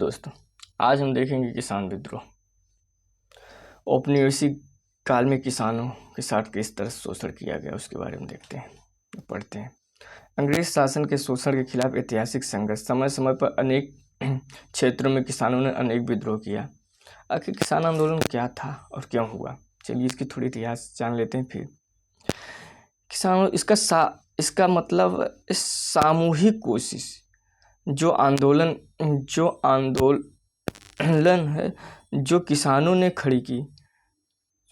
दोस्तों, आज हम देखेंगे किसान विद्रोह। औपनिवेशिक काल में किसानों के साथ किस तरह शोषण किया गया उसके बारे में देखते हैं, पढ़ते हैं। अंग्रेज शासन के शोषण के खिलाफ ऐतिहासिक संघर्ष। समय समय पर अनेक क्षेत्रों में किसानों ने अनेक विद्रोह किया। आखिर किसान आंदोलन क्या था और क्यों हुआ, चलिए इसकी थोड़ी इतिहास जान लेते हैं। फिर किसानों इसका मतलब सामूहिक कोशिश, जो आंदोलन है जो किसानों ने खड़ी की।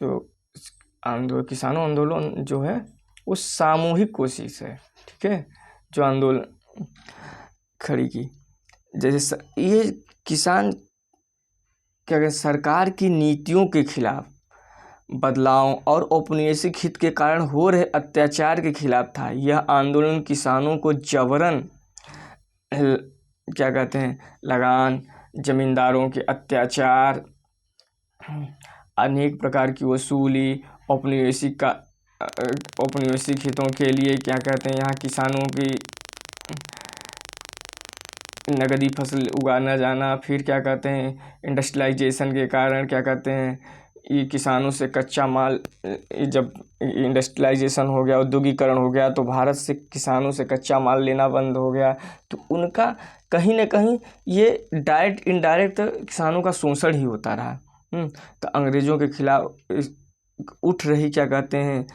जो किसानों आंदोलन जो है वो सामूहिक कोशिश है, ठीक है, जो आंदोलन खड़ी की। जैसे ये किसान क्या कहते, सरकार की नीतियों के खिलाफ बदलाव और औपनिवेशिक हित के कारण हो रहे अत्याचार के खिलाफ था। यह आंदोलन किसानों को जबरन क्या कहते हैं, लगान, जमींदारों के अत्याचार, अनेक प्रकार की वसूली, औपनिवेशिक हितों के लिए क्या कहते हैं, यहाँ किसानों की नगदी फसल उगाना जाना, फिर क्या कहते हैं इंडस्ट्रियलाइजेशन के कारण क्या कहते हैं, ये किसानों से कच्चा माल, जब इंडस्ट्रियलाइजेशन हो गया, औद्योगिकरण हो गया, तो भारत से किसानों से कच्चा माल लेना बंद हो गया। तो उनका कहीं ना कहीं ये डायरेक्ट इनडायरेक्ट किसानों का शोषण ही होता रहा। तो अंग्रेज़ों के खिलाफ उठ रही क्या कहते हैं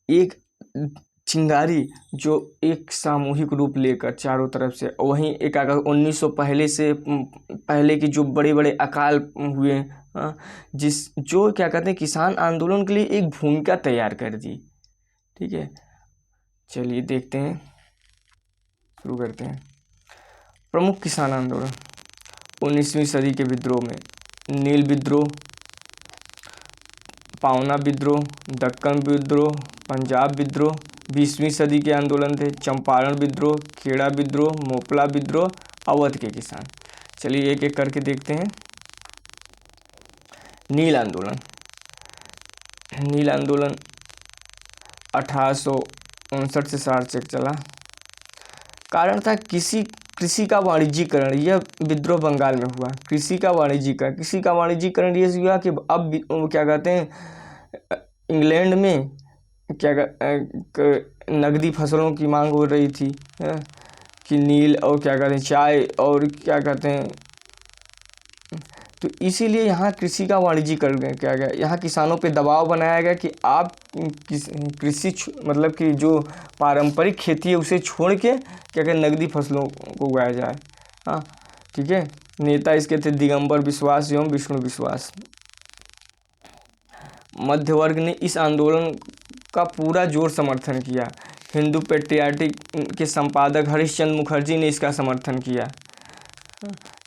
एक चिंगारी, जो एक सामूहिक रूप लेकर चारों तरफ से, वहीं एक 1900 पहले की जो बड़े बड़े अकाल हुए, जो क्या कहते हैं किसान आंदोलन के लिए एक भूमिका तैयार कर दी। ठीक है, चलिए देखते हैं, शुरू करते हैं। प्रमुख किसान आंदोलन 19वीं सदी के विद्रोह में नील विद्रोह, पावना विद्रोह, दक्कन विद्रोह, पंजाब विद्रोह। 20वीं सदी के आंदोलन थे चंपारण विद्रोह, खेड़ा विद्रोह, मोपला विद्रोह, अवध के किसान। चलिए एक एक करके देखते हैं। नील आंदोलन 1859 से 60 तक चला। कारण था कृषि का वाणिज्यीकरण। यह विद्रोह बंगाल में हुआ। कृषि का वाणिज्यीकरण ये हुआ कि अब क्या कहते हैं इंग्लैंड में नगदी फसलों की मांग हो रही थी, कि नील और क्या कहते हैं चाय और क्या कहते हैं, तो इसीलिए यहाँ कृषि का वाणिज्यीकरण किया गया। यहाँ किसानों पे दबाव बनाया गया कि आप कृषि मतलब कि जो पारंपरिक खेती है उसे छोड़ के क्या कहते नगदी फसलों को उगाया जाए। हाँ ठीक है। नेता इसके थे दिगंबर बिश्वास एवं विष्णु विश्वास। मध्य वर्ग ने इस आंदोलन का पूरा जोर समर्थन किया। हिंदू पेट्रियाटिक के संपादक हरिश्चंद्र मुखर्जी ने इसका समर्थन किया।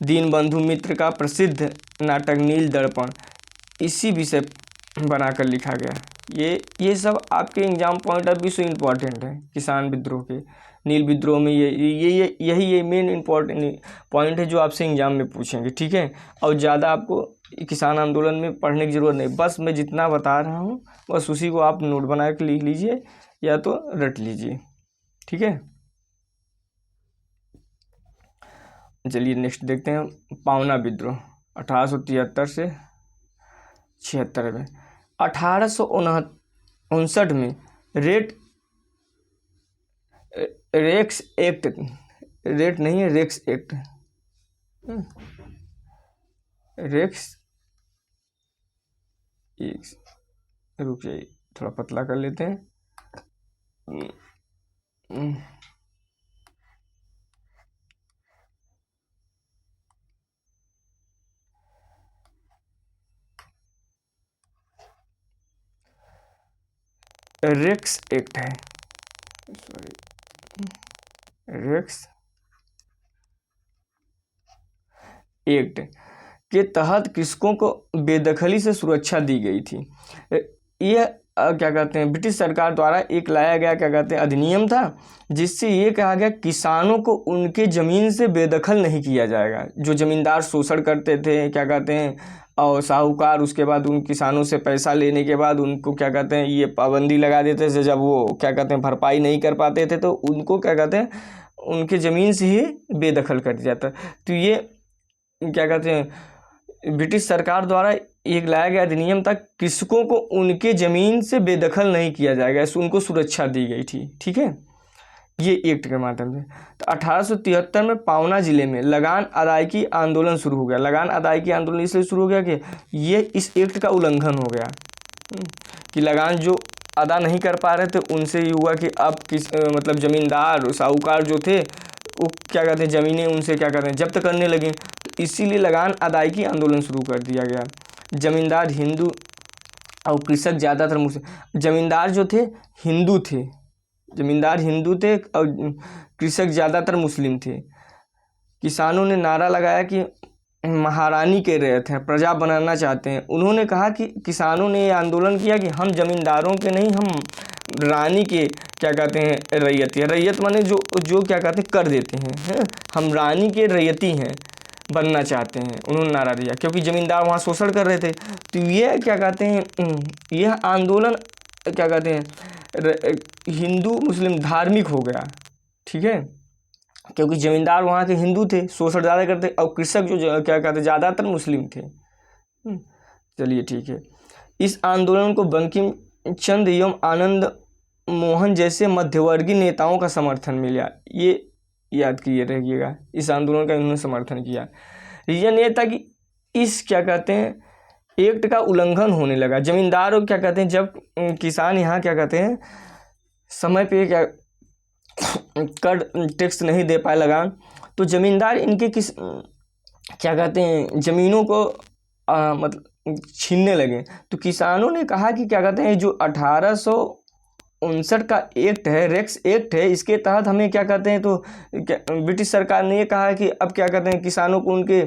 दीनबंधु मित्र का प्रसिद्ध नाटक नील दर्पण इसी विषय बनाकर लिखा गया। ये सब आपके एग्जाम पॉइंट ऑफ व्यू से इम्पोर्टेंट है। किसान विद्रोह के नील विद्रोह में यही मेन इम्पोर्टेंट पॉइंट है जो आपसे एग्जाम में पूछेंगे, ठीक है। और ज़्यादा आपको किसान आंदोलन में पढ़ने की ज़रूरत नहीं, बस मैं जितना बता रहा हूँ बस उसी को आप नोट बना के लिख लीजिए या तो रट लीजिए, ठीक है। चलिए नेक्स्ट देखते हैं। पावना विद्रोह 1873 से 76 में। 1859 में रेक्स एक्ट रुक जाइए, थोड़ा पतला कर लेते हैं। रेक्स एक्ट है, रेक्स एक्ट के तहत कृषकों को बेदखली से सुरक्षा दी गई थी। यह क्या कहते हैं ब्रिटिश सरकार द्वारा एक लाया गया क्या कहते हैं अधिनियम था, जिससे ये कहा गया किसानों को उनके ज़मीन से बेदखल नहीं किया जाएगा। जो ज़मींदार शोषण करते थे क्या कहते हैं और साहूकार उसके बाद उन किसानों से पैसा लेने के बाद उनको क्या कहते हैं ये पाबंदी लगा देते थे, जब वो क्या कहते हैं भरपाई नहीं कर पाते थे तो उनको क्या कहते हैं उनके ज़मीन से ही बेदखल कर दिया जाता। तो ये क्या कहते हैं, ब्रिटिश सरकार द्वारा एक लाया गया अधिनियम था, कृषकों को उनके ज़मीन से बेदखल नहीं किया जाएगा, उनको सुरक्षा दी गई थी। ठीक है, ये एक्ट के माध्यम से। तो 1873 में पावना जिले में लगान अदायगी आंदोलन शुरू हो गया। लगान अदायगी आंदोलन इसलिए शुरू हो गया कि ये इस एक्ट का उल्लंघन हो गया कि लगान जो अदा नहीं कर पा रहे थे उनसे ये हुआ कि अब मतलब ज़मींदार साहूकार जो थे वो क्या कहते हैं, ज़मीनें उनसे क्या कहते हैं जब्त करने लगे। तो इसीलिए लगान अदायगी आंदोलन शुरू कर दिया गया। ज़मींदार हिंदू और कृषक ज़्यादातर मुस्लिम। ज़मींदार जो थे हिंदू थे, ज़मींदार हिंदू थे और कृषक ज़्यादातर मुस्लिम थे। किसानों ने नारा लगाया कि महारानी के रैयत हैं, प्रजा बनाना चाहते हैं। उन्होंने कहा कि किसानों ने ये आंदोलन किया कि हम ज़मींदारों के नहीं, हम रानी के क्या कहते हैं रैयती हैं। रैयत माने जो जो क्या कहते हैं कर देते हैं, हम रानी के रैयती हैं, बनना चाहते हैं। उन्होंने नारा दिया क्योंकि ज़मींदार वहाँ शोषण कर रहे थे। तो ये क्या कहते हैं, यह आंदोलन क्या कहते हैं हिंदू मुस्लिम धार्मिक हो गया। ठीक है, क्योंकि ज़मींदार वहाँ के हिंदू थे, शोषण ज़्यादा करते, और कृषक जो क्या कहते ज़्यादातर मुस्लिम थे। चलिए ठीक है। इस आंदोलन को बंकिम चंद्र एवं आनंद मोहन जैसे मध्यवर्गीय नेताओं का समर्थन मिला। ये याद किए रहिएगा, इस आंदोलन का इन्होंने समर्थन किया। रीजन ये था कि इस क्या कहते हैं एक्ट का उल्लंघन होने लगा। ज़मींदार क्या कहते हैं, जब किसान यहाँ क्या कहते हैं समय पे क्या कर टैक्स नहीं दे पाए लगान, तो ज़मींदार इनके क्या कहते हैं ज़मीनों को मतलब छीनने लगे। तो किसानों ने कहा कि क्या कहते हैं जो 1859 का एक्ट है, रेक्स एक्ट है, इसके तहत हमें क्या कहते हैं, तो ब्रिटिश सरकार ने ये कहा कि अब क्या कहते हैं किसानों को उनके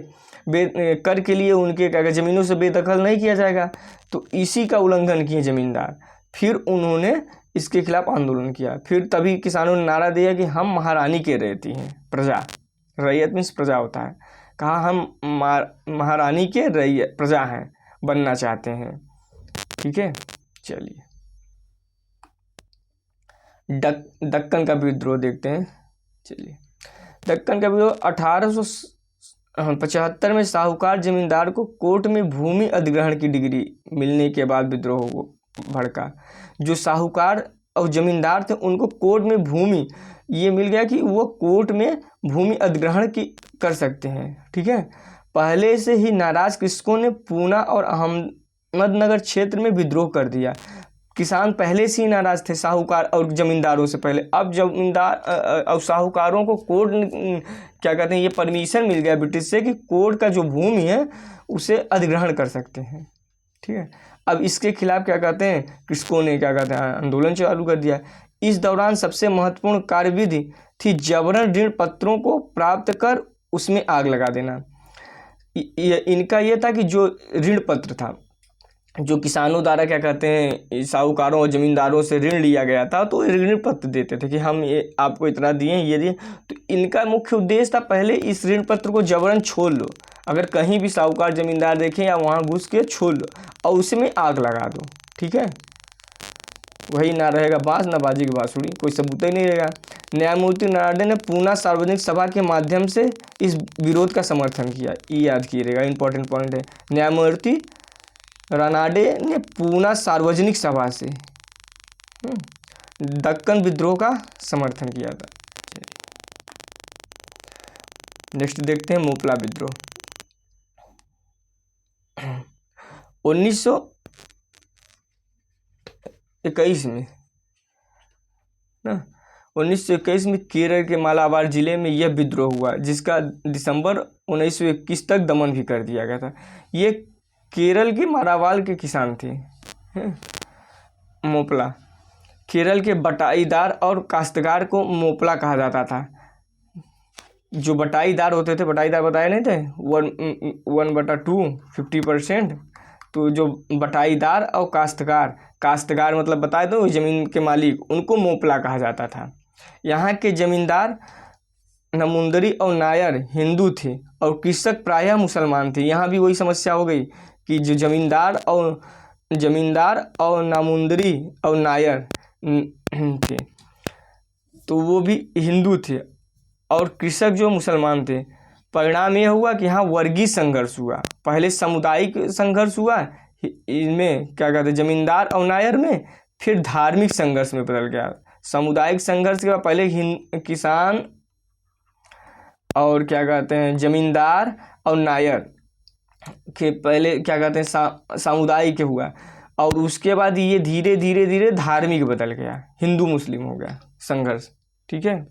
कर के लिए उनके क्या कहते ज़मीनों से बेदखल नहीं किया जाएगा। तो इसी का उल्लंघन किए ज़मींदार। फिर उन्होंने इसके खिलाफ आंदोलन किया। फिर तभी किसानों ने नारा दिया कि हम महारानी के रैयती हैं, प्रजा, रैयत मीन्स प्रजा होता है, कहा हम महारानी के रैयत प्रजा हैं, बनना चाहते हैं। ठीक है, चलिए दक्कन का विद्रोह देखते हैं। चलिए, दक्कन का विद्रोह 1875 में साहूकार जमींदार को कोर्ट में भूमि अधिग्रहण की डिग्री मिलने के बाद विद्रोह भड़का। जो साहूकार और जमींदार थे उनको कोर्ट में भूमि ये मिल गया कि वो कोर्ट में भूमि अधिग्रहण की कर सकते हैं। ठीक है, पहले से ही नाराज कृषकों ने पूना और अहमदनगर क्षेत्र में विद्रोह कर दिया। किसान पहले से ही नाराज थे साहूकार और जमींदारों से पहले। अब जमींदार और साहूकारों को कोर्ट क्या कहते हैं ये परमिशन मिल गया ब्रिटिश से कि कोर्ट का जो भूमि है उसे अधिग्रहण कर सकते हैं। ठीक है, अब इसके खिलाफ क्या कहते हैं कृषकों ने क्या कहते हैं आंदोलन चालू कर दिया। इस दौरान सबसे महत्वपूर्ण कार्यविधि थी जबरन ऋण पत्रों को प्राप्त कर उसमें आग लगा देना। इनका यह था कि जो ऋण पत्र था, जो किसानों द्वारा क्या कहते हैं साहूकारों और ज़मींदारों से ऋण लिया गया था, तो ऋण पत्र देते थे कि हम ये आपको इतना दिए, ये दिए। तो इनका मुख्य उद्देश्य था पहले इस ऋण पत्र को जबरन छोड़ लो, अगर कहीं भी साहूकार ज़मींदार देखें या वहाँ घुस के छोड़ लो और उसमें आग लगा दो। ठीक है, वही ना रहेगा बाँस ना बाजी की बाँसुरी, कोई सबूत ही नहीं रहेगा। न्यायमूर्ति रनाडे ने पूना सार्वजनिक सभा के माध्यम से इस विरोध का समर्थन किया। ये याद कीजिएगा, इंपॉर्टेंट पॉइंट है। न्यायमूर्ति रनाडे ने पूना सार्वजनिक सभा से दक्कन विद्रोह का समर्थन किया था। नेक्स्ट देखते हैं मोपला विद्रोह। 1921 में ना 1921 में केरल के मालाबार जिले में यह विद्रोह हुआ, जिसका दिसंबर 1921 तक दमन भी कर दिया गया था। ये केरल के मालाबार के किसान थे। मोपला केरल के बटाईदार और काश्तकार को मोपला कहा जाता था। जो बटाईदार होते थे, बटाईदार बताए नहीं थे 1/2 50%, तो जो बटाईदार और काश्तकार मतलब बताए तो ज़मीन के मालिक, उनको मोपला कहा जाता था। यहाँ के ज़मींदार नामुंदरी और नायर हिंदू थे और कृषक प्रायः मुसलमान थे। यहाँ भी वही समस्या हो गई कि जो ज़मींदार और नामुंदरी और नायर थे तो वो भी हिंदू थे और कृषक जो मुसलमान थे। परिणाम ये हुआ कि यहाँ वर्गीय संघर्ष हुआ। पहले सामुदायिक संघर्ष हुआ, इनमें क्या कहते हैं जमींदार और नायर में, फिर धार्मिक संघर्ष में बदल गया। सामुदायिक संघर्ष के बाद पहले किसान और क्या कहते हैं जमींदार और नायर के पहले क्या कहते हैं सामुदायिक हुआ, और उसके बाद ये धीरे धीरे धीरे धार्मिक बदल गया, हिंदू मुस्लिम हो गया संघर्ष। ठीक है,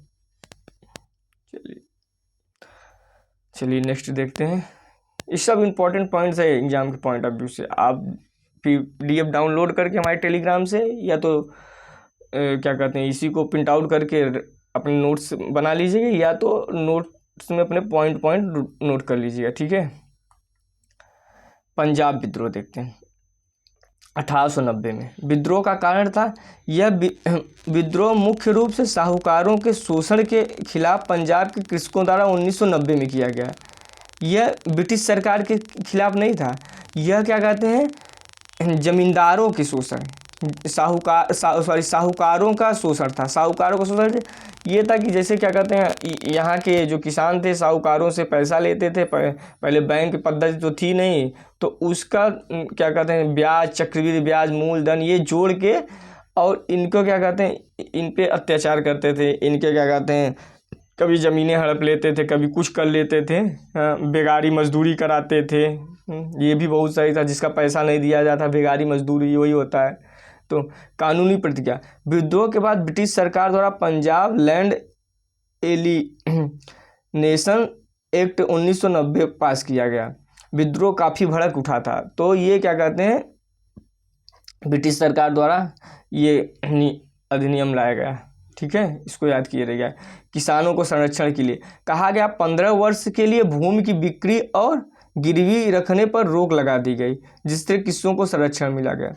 चलिए नेक्स्ट देखते हैं। ये सब इम्पोर्टेंट पॉइंट्स है एग्जाम के पॉइंट ऑफ व्यू से। आप PDF डाउनलोड करके हमारे टेलीग्राम से, या तो क्या कहते हैं इसी को प्रिंट आउट करके अपने नोट्स बना लीजिएगा, या तो नोट्स में अपने पॉइंट नोट कर लीजिएगा। ठीक है, पंजाब विद्रोह देखते हैं। 1890 में विद्रोह का कारण था, यह विद्रोह मुख्य रूप से साहूकारों के शोषण के खिलाफ पंजाब के कृषकों द्वारा 1990 में किया गया। यह ब्रिटिश सरकार के खिलाफ नहीं था, यह क्या कहते हैं जमींदारों के शोषण, साहूकारों का शोषण था। साहूकारों का शोषण ये था कि जैसे क्या कहते हैं यहाँ के जो किसान थे साहूकारों से पैसा लेते थे, पहले बैंक पद्धति तो थी नहीं, तो उसका क्या कहते हैं ब्याज, चक्रवृद्धि ब्याज, मूलधन ये जोड़ के और इनको क्या कहते हैं इन पे अत्याचार करते थे। इनके क्या कहते हैं कभी ज़मीनें हड़प लेते थे, कभी कुछ कर लेते थे, बेगारी मजदूरी कराते थे। ये भी बहुत सही था, जिसका पैसा नहीं दिया जाता बेगारी मजदूरी वही होता है। तो कानूनी प्रतिक्रिया, विद्रोह के बाद ब्रिटिश सरकार द्वारा पंजाब लैंड एलिनेशन एक्ट 1990 पास किया गया। विद्रोह काफ़ी भड़क उठा था, तो ये क्या कहते हैं ब्रिटिश सरकार द्वारा ये अधिनियम लाया गया। ठीक है, इसको याद किया रहेगा। किसानों को संरक्षण के लिए कहा गया 15 वर्ष के लिए भूमि की बिक्री और गिरवी रखने पर रोक लगा दी गई, जिससे किसानों को संरक्षण मिला गया।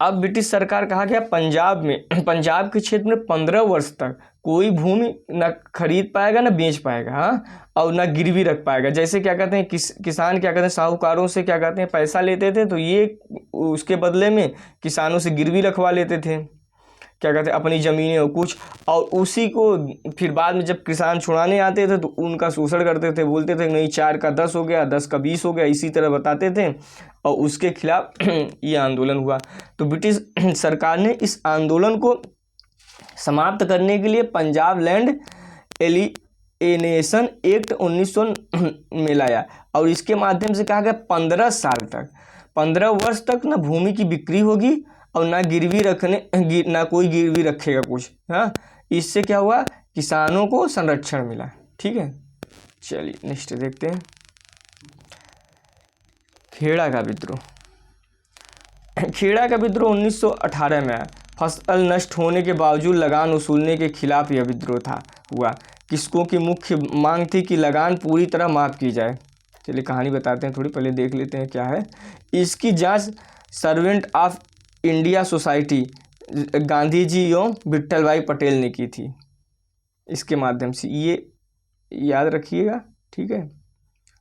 अब ब्रिटिश सरकार कहा गया पंजाब के क्षेत्र में 15 वर्ष तक कोई भूमि न खरीद पाएगा न बेच पाएगा, हाँ, और न गिरवी रख पाएगा। जैसे क्या कहते हैं किसान क्या कहते हैं साहूकारों से क्या कहते हैं पैसा लेते थे, तो ये उसके बदले में किसानों से गिरवी रखवा लेते थे, क्या कहते हैं अपनी ज़मीनें और कुछ, और उसी को फिर बाद में जब किसान छुड़ाने आते थे तो उनका शोषण करते थे, बोलते थे नहीं 4 का 10 हो गया, 10 का 20 हो गया, इसी तरह बताते थे, और उसके खिलाफ ये आंदोलन हुआ। तो ब्रिटिश सरकार ने इस आंदोलन को समाप्त करने के लिए पंजाब लैंड एलिनेशन एक्ट 1900 में लाया, और इसके माध्यम से कहा गया 15 साल तक 15 वर्ष तक ना भूमि की बिक्री होगी और ना गिरवी रखने ना कोई गिरवी रखेगा कुछ, हाँ। इससे क्या हुआ, किसानों को संरक्षण मिला। ठीक है, चलिए नेक्स्ट देखते हैं। खेड़ा का विद्रोह। खेड़ा का विद्रोह 1918 में आया। फसल नष्ट होने के बावजूद लगान वसूलने के खिलाफ यह विद्रोह हुआ। किसकों की मुख्य मांग थी कि लगान पूरी तरह माफ़ की जाए। चलिए कहानी बताते हैं, थोड़ी पहले देख लेते हैं क्या है। इसकी जांच servant of India society Gandhi ji एवं विट्ठल भाई पटेल ने की थी। इसके माध्यम से ये याद रखिएगा। ठीक है,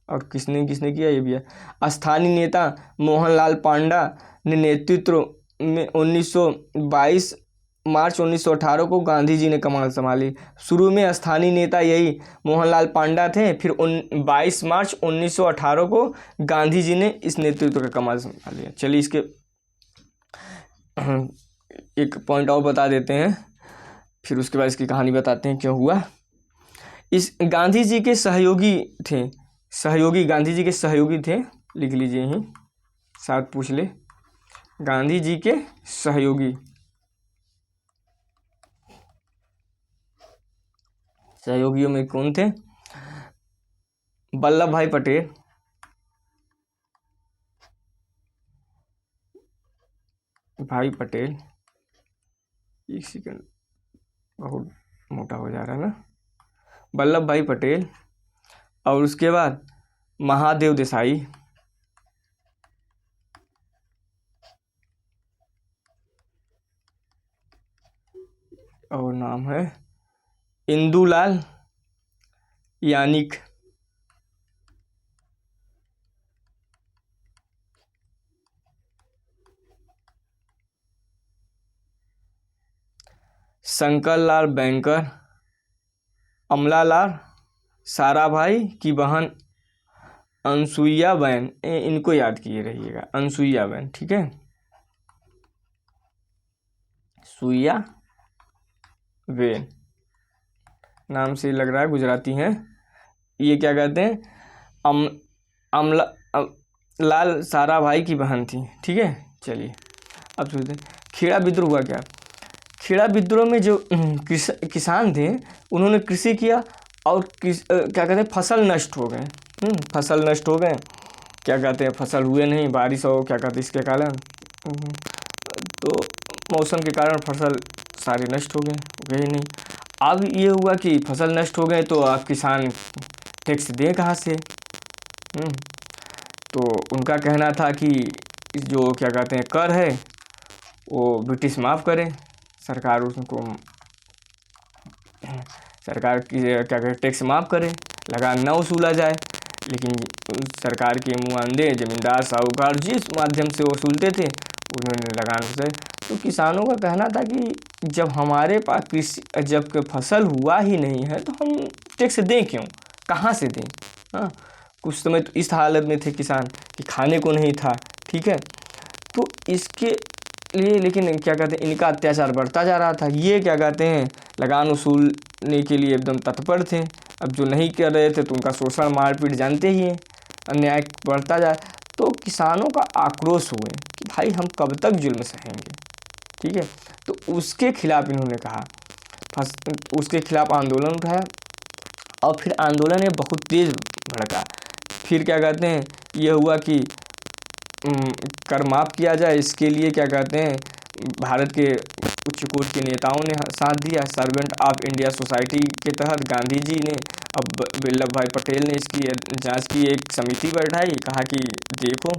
और किसने किसने किया ये भी है। स्थानीय नेता मोहनलाल पांडा ने नेतृत्व में 1922 मार्च 1918 को गांधी जी ने कमान संभाली। शुरू में स्थानीय नेता यही मोहनलाल पांडा थे, फिर 22 मार्च 1918 को गांधी जी ने इस नेतृत्व का कमान संभाल लिया। चलिए इसके एक पॉइंट और बता देते हैं, फिर उसके बाद इसकी कहानी बताते हैं क्यों हुआ। इस गांधी जी के सहयोगी गांधी जी के सहयोगी थे, लिख लीजिए यहीं साथ पूछ ले। गांधी जी के सहयोगियों में कौन थे? वल्लभ भाई पटेल, एक सेकंड बहुत मोटा हो जा रहा है ना। वल्लभ भाई पटेल, और उसके बाद महादेव देसाई, और नाम है इंदुलाल यानिक, शंकर लाल बैंकर, अमलालाल साराभाई की बहन अनसुईया बैन, इनको याद किए रहिएगा, अनसुईया बैन, ठीक है, सुईया बेन नाम से लग रहा है, गुजराती हैं। ये क्या कहते हैं, अम अमला लाल साराभाई की बहन थी, ठीक है। चलिए अब सुनते हैं खेड़ा विद्रोह हुआ क्या। खेड़ा विद्रोह में जो किसान थे उन्होंने कृषि किया और क्या कहते हैं फसल नष्ट हो गए, फसल नष्ट हो गए, क्या कहते हैं फसल हुए नहीं, बारिश हो क्या कहते हैं इसके कारण, तो मौसम के कारण फसल सारे नष्ट हो गए नहीं। अब ये हुआ कि फसल नष्ट हो गए तो अब किसान टैक्स दें कहाँ से, तो उनका कहना था कि जो क्या कहते हैं कर है वो ब्रिटिश माफ़ करें, सरकार उसको सरकार की क्या कहते टैक्स माफ़ करे, लगान न वसूला जाए। लेकिन सरकार के मुआंदे ज़मींदार साहूकार जिस माध्यम से वसूलते थे उन्होंने लगान वसूले। तो किसानों का कहना था कि जब हमारे पास कृषि जब फसल हुआ ही नहीं है तो हम टैक्स दें क्यों, कहाँ से दें। हाँ, कुछ समय तो इस हालत में थे किसान कि खाने को नहीं था, ठीक है। तो इसके लिए लेकिन क्या कहते हैं इनका अत्याचार बढ़ता जा रहा था, ये क्या कहते हैं लगान वसूलने के लिए एकदम तत्पर थे। अब जो नहीं कर रहे थे तो उनका शोषण मारपीट जानते ही हैं, अन्याय बढ़ता जा, तो किसानों का आक्रोश हुए कि भाई हम कब तक जुल्म सहेंगे, ठीक है। तो उसके खिलाफ इन्होंने कहा, उसके खिलाफ आंदोलन उठाया और फिर आंदोलन ये बहुत तेज़ भड़का। फिर क्या कहते हैं ये हुआ कि कर माफ़ किया जाए, इसके लिए क्या कहते हैं भारत के उच्च कोर्ट के नेताओं ने साथ दिया। सर्वेंट ऑफ इंडिया सोसाइटी के तहत गांधी जी ने, अब वल्लभ भाई पटेल ने इसकी जांच की, एक समिति बैठाई, कहा कि देखो,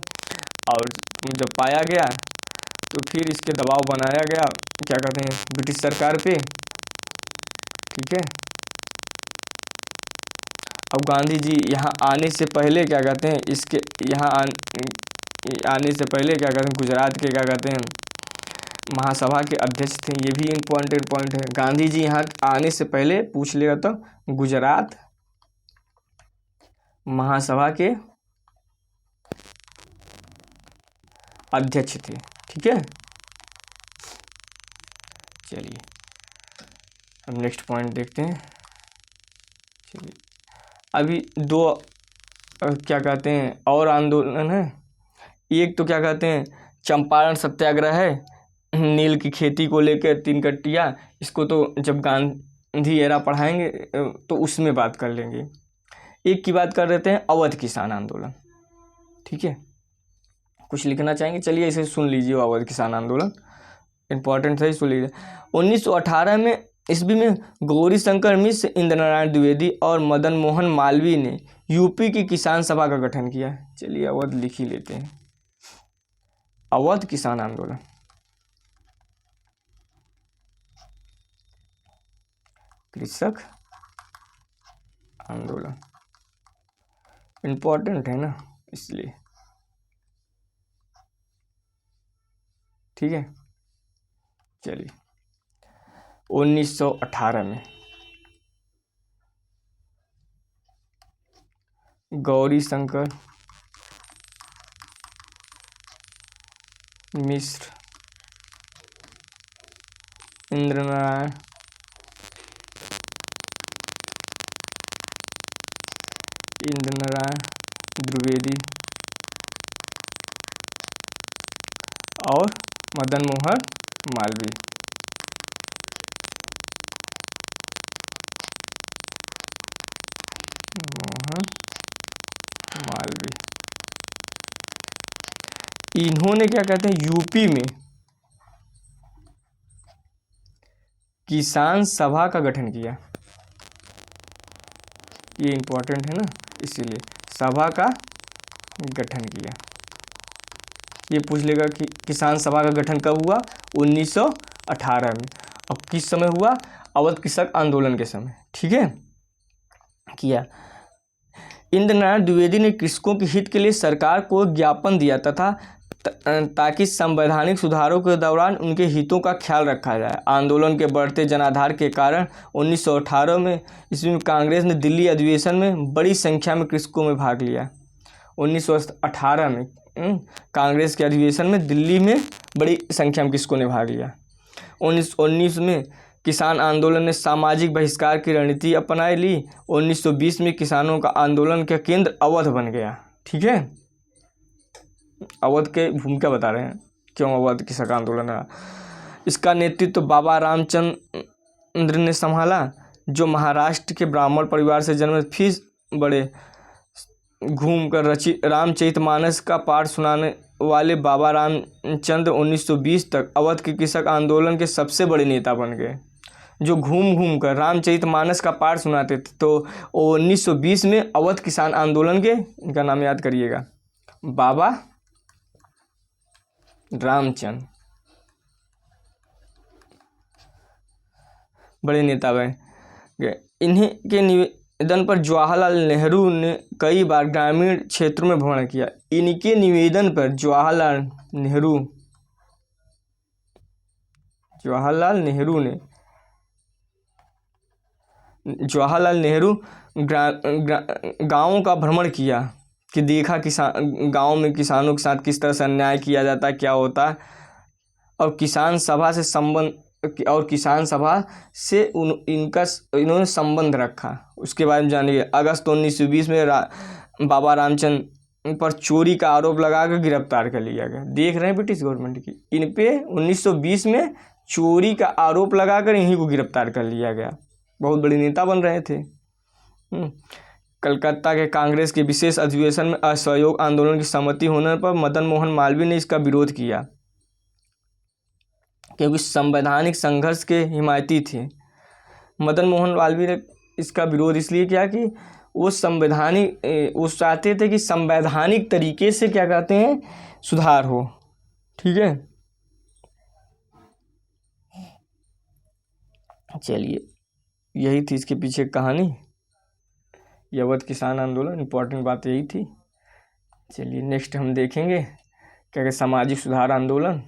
और जब पाया गया तो फिर इसके दबाव बनाया गया क्या कहते हैं ब्रिटिश सरकार पे, ठीक है। अब गांधी जी यहाँ आने से पहले क्या कहते हैं इसके यहाँ आने से पहले क्या कहते हैं गुजरात के क्या कहते हैं महासभा के अध्यक्ष थे। ये भी इम्पोर्टेंट पॉइंट है, गांधी जी यहाँ आने से पहले पूछ लेगा तो गुजरात महासभा के अध्यक्ष थे, ठीक है। चलिए अब नेक्स्ट पॉइंट देखते हैं। चलिए अभी दो क्या कहते हैं और आंदोलन है। एक तो क्या कहते हैं चंपारण सत्याग्रह है, नील की खेती को लेकर 3 कट्टिया, इसको तो जब गांधी एरा पढ़ाएंगे तो उसमें बात कर लेंगे। एक की बात कर देते हैं अवध किसान आंदोलन, ठीक है। कुछ लिखना चाहेंगे, चलिए इसे सुन लीजिए, अवध किसान आंदोलन इम्पोर्टेंट है, सुन लीजिए। 1918 में ईस्वी में गौरी शंकर मिश्र, इंद्र नारायण द्विवेदी और मदन मोहन मालवीय ने यूपी की किसान सभा का गठन किया। चलिए अवध लिख ही लेते हैं, अवध किसान आंदोलन। कृषक आंदोलन इम्पोर्टेंट है ना, इसलिए, ठीक है। चलिए 1918 में गौरी शंकर मिश्र, इंद्र नारायण द्विवेदी और मदन मोहन मालवीय इन्होंने क्या कहते हैं यूपी में किसान सभा का गठन किया। ये इम्पोर्टेंट है ना, इसीलिए सभा का गठन किया। ये पूछ लेगा कि किसान सभा का गठन कब हुआ, 1918 में। अब किस समय हुआ, अवध कृषक आंदोलन के समय, ठीक है, किया। इंद्र नारायण द्विवेदी ने कृषकों के हित के लिए सरकार को ज्ञापन दिया तथा ताकि संवैधानिक सुधारों के दौरान उनके हितों का ख्याल रखा जाए। आंदोलन के बढ़ते जनाधार के कारण 1918 में इसमें कांग्रेस ने दिल्ली अधिवेशन में बड़ी संख्या में कृषकों में भाग लिया। 1918 में कांग्रेस के अधिवेशन में दिल्ली में बड़ी संख्या में कृषकों ने भाग लिया। 1919 में किसान आंदोलन ने सामाजिक बहिष्कार की रणनीति अपनाई ली। 1920 में किसानों का आंदोलन का केंद्र अवध बन गया। ठीक है, अवध के भूमिका बता रहे हैं क्यों अवध किसान आंदोलन है। इसका नेतृत्व बाबा रामचंद्र ने संभाला, जो महाराष्ट्र के ब्राह्मण परिवार से जन्मे, फिर बड़े घूमकर रचित रामचरितमानस का पाठ सुनाने वाले बाबा रामचंद्र 1920 तक अवध के कृषक आंदोलन के सबसे बड़े नेता बन गए, जो घूम घूम कर रामचरितमानस का पाठ सुनाते थे। तो 1920 में अवध किसान आंदोलन के, इनका नाम याद करिएगा, बाबा रामचंद्र बड़े नेता बने। इन्हीं के निवेदन पर जवाहरलाल नेहरू ने कई बार ग्रामीण क्षेत्रों में भ्रमण किया। इनके निवेदन पर जवाहरलाल नेहरू गाँवों का भ्रमण किया कि देखा किसान गाँव में किसानों के साथ किस तरह से अन्याय किया जाता है, क्या होता है, और किसान सभा से इन्होंने संबंध रखा। उसके बारे में जानिए। अगस्त 1920 में बाबा रामचंद्र पर चोरी का आरोप लगाकर गिरफ्तार कर लिया गया। देख रहे हैं ब्रिटिश गवर्नमेंट की, इन पे 1920 में चोरी का आरोप लगाकर इन्हीं को गिरफ्तार कर लिया गया। बहुत बड़े नेता बन रहे थे। कलकत्ता के कांग्रेस के विशेष अधिवेशन में असहयोग आंदोलन की सहमति होने पर मदन मोहन मालवीय ने इसका विरोध किया, क्योंकि संवैधानिक संघर्ष के हिमायती थे। मदन मोहन मालवीय ने इसका विरोध इसलिए किया कि वो चाहते थे कि संवैधानिक तरीके से क्या कहते हैं, सुधार हो। ठीक है, चलिए यही थी इसके पीछे कहानी, ये अवध किसान आंदोलन, इम्पोर्टेंट बात यही थी। चलिए नेक्स्ट हम देखेंगे क्या कहते सामाजिक सुधार आंदोलन।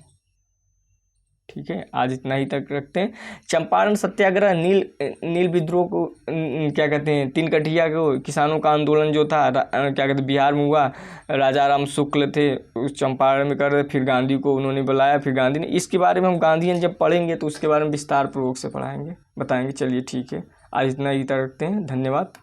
ठीक है, आज इतना ही तक रखते हैं। चंपारण सत्याग्रह, नील विद्रोह को क्या कहते हैं, तीन कठिया को किसानों का आंदोलन जो था क्या कहते हैं बिहार में हुआ। राजा राम शुक्ल थे उस चंपारण में कर रहे, फिर गांधी को उन्होंने बुलाया, फिर गांधी ने, इसके बारे में हम गांधीयन जब पढ़ेंगे तो उसके बारे में विस्तार पूर्वक से बताएंगे। चलिए ठीक है, आज इतना ही तक रखते हैं। धन्यवाद।